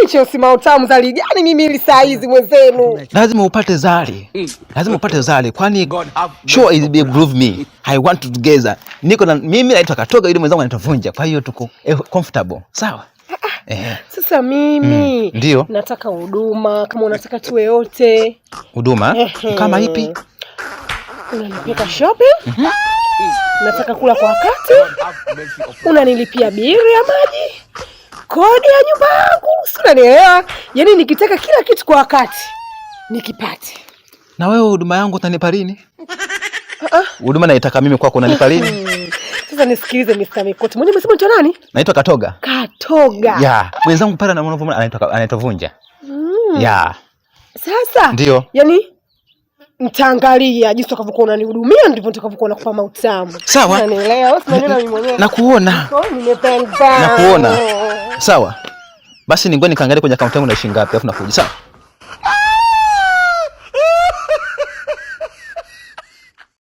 Hicho si mautamu zali gani mimi ili saa hizi mwenzenu? Lazima upate zali. Lazima upate zali kwani sure is be groove me. I want to together. Niko na mimi naitwa Katoga ili mwenzangu anaitwa Vunja. Kwa hiyo tuko comfortable. Sawa? Sasa mimi ndio nataka huduma kama unataka tuwe wote. Huduma? Kama ipi? Unanipeleka shopping? Nataka kula kwa wakati. Unanilipia bili ya maji. Kodi ya nyumba yangu. Unanielewa? Yaani nikitaka kila kitu kwa wakati nikipate. Na wewe huduma yangu utanipa lini? Huduma naitaka mimi kwako unanipa lini? Sasa nisikilize Mr. Mikoti. Mwenye umesema unaitwa nani? Naitwa Katoga. Katoga. Yeah. Mwenzangu pale na mwanaume anaitwa Vunja. Yeah. Sasa? Ndio. Yaani nitaangalia jinsi utakavyokuwa unanihudumia ndivyo nitakavyokuwa nakupa mautamu. Sawa? Unanielewa? Usioniona mimi mwenyewe. Nakuona. Nimependa. Nakuona. Sawa. Basi ningoje nikaangalie kwenye akaunti yangu na shilingi ngapi alafu nakuja. Sawa?